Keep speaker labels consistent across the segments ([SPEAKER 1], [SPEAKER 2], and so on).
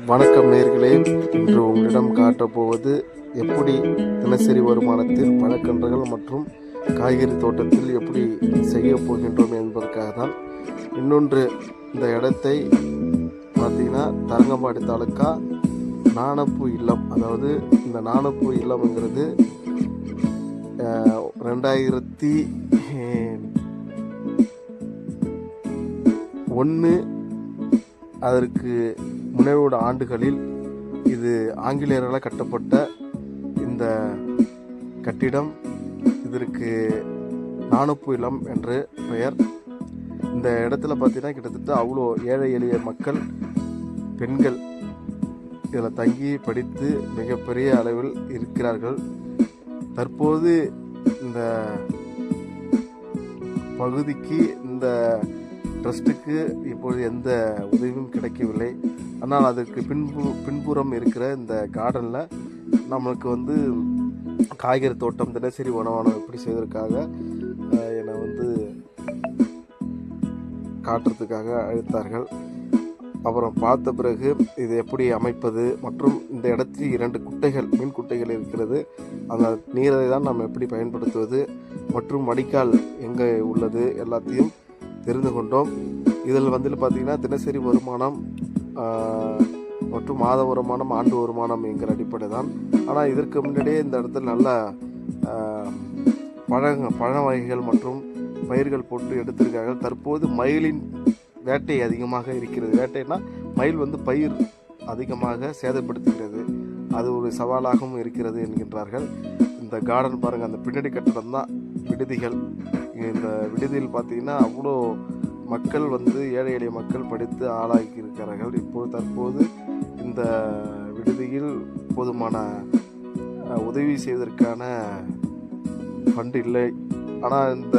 [SPEAKER 1] வணக்கம் நேயர்களே, இன்று உங்களிடம் காட்டப்போவது எப்படி தினசரி வருமானத்தில் பழக்கன்றுகள் மற்றும் காய்கறி தோட்டத்தில் எப்படி செய்ய போகின்றோம் என்பதற்காக தான். இன்னொன்று, இந்த இடத்தை பார்த்தீங்கன்னா தரங்கம்பாடி தாலுக்கா நாணப்பூ இல்லம். அதாவது இந்த நாணப்பூ இல்லம்ங்கிறது 2001 அதற்கு முனைவோட ஆண்டுகளில் இது ஆங்கிலேயர்களால் கட்டப்பட்ட இந்த கட்டிடம். இதற்கு நாணப்பூ இல்லம் என்று பெயர். இந்த இடத்துல பார்த்தீங்கன்னா கிட்டத்தட்ட அவ்வளோ ஏழை எளிய மக்கள், பெண்கள் இதில் தங்கி படித்து மிகப்பெரிய அளவில் இருக்கிறார்கள். தற்போது இந்த பகுதிக்கு, இந்த ட்ரஸ்ட்டுக்கு இப்பொழுது எந்த உதவியும் கிடைக்கவில்லை. ஆனால் அதற்கு பின்புறம் இருக்கிற இந்த கார்டனில் நம்மளுக்கு காய்கறி தோட்டம், தினசரி உணவானம் எப்படி செய்வதற்காக என்னை காட்டுறதுக்காக அழைத்தார்கள். அப்புறம் பார்த்த பிறகு இது எப்படி அமைப்பது மற்றும் இந்த இடத்தில் 2 குட்டைகள், மீன் குட்டைகள் இருக்கிறது. அந்த நீரை தான் நம்ம எப்படி பயன்படுத்துவது மற்றும் வடிகால் எங்கே உள்ளது எல்லாத்தையும் தெரிந்து கொண்டோம். இதில் பார்த்திங்கன்னா தினசரி வருமானம் மற்றும் மாத வருமானம், ஆண்டு வருமானம் என்கிற அடிப்படை தான். ஆனால் இதற்கு முன்னாடியே இந்த இடத்துல நல்ல பழ வகைகள் மற்றும் பயிர்கள் போட்டு எடுத்திருக்கார்கள். தற்போது மயிலின் வேட்டை அதிகமாக இருக்கிறது. வேட்டைனா மயில் பயிர் அதிகமாக சேதப்படுத்துகிறது. அது ஒரு சவாலாகவும் இருக்கிறது என்கின்றார்கள். இந்த கார்டன் பாருங்கள், அந்த பின்னாடி கட்டடம் தான் விடுதிகள். இந்த விடுதியில் பார்த்தீங்கன்னா அவ்வளோ மக்கள் ஏழை எளிய மக்கள் படித்து ஆளாகி இருக்கிறார்கள். தற்போது இந்த விடுதியில் போதுமான உதவி செய்வதற்கான ஃபண்ட் இல்லை. ஆனால் இந்த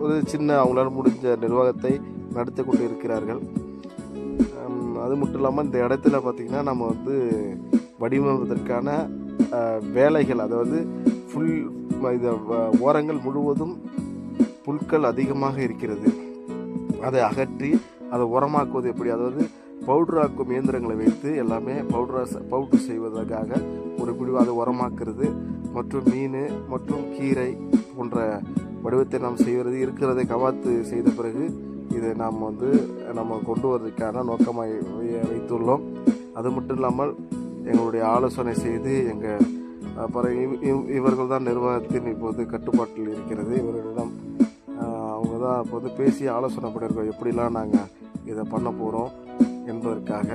[SPEAKER 1] ஒரு சின்ன அவங்களால முடிஞ்ச நிர்வாகத்தை நடத்தி கொண்டு இருக்கிறார்கள். அது மட்டும் இல்லாமல் இந்த இடத்துல பார்த்திங்கன்னா நம்ம வடிவமைப்பதற்கான வேலைகள், அதாவது ஃபுல் இந்த ஓரங்கள் முழுவதும் புல்கள் அதிகமாக இருக்கிறது. அதை அகற்றி அதை உரமாக்குவது எப்படி, அதாவது பவுடராக்கும் இயந்திரங்களை வைத்து எல்லாமே பவுடர் செய்வதற்காக ஒரு பிடிவு அதை உரமாக்குறது மற்றும் மீன் மற்றும் கீரை போன்ற வடிவத்தை நாம் செய்வது இருக்கிறதை கவாத்து செய்த பிறகு இதை நாம் நம்ம கொண்டு வருவதற்கான நோக்கமாக வைத்துள்ளோம். அது மட்டும் இல்லாமல் எங்களுடைய ஆலோசனை செய்து இவர்கள் தான் நிர்வாகத்தின் இப்போது கட்டுப்பாட்டில் இருக்கிறது. இவர்களிடம் அவங்க தான் பேசி ஆலோசனை பண்ணியிருக்கோம், எப்படிலாம் நாங்கள் இதை பண்ண போகிறோம் என்பதற்காக.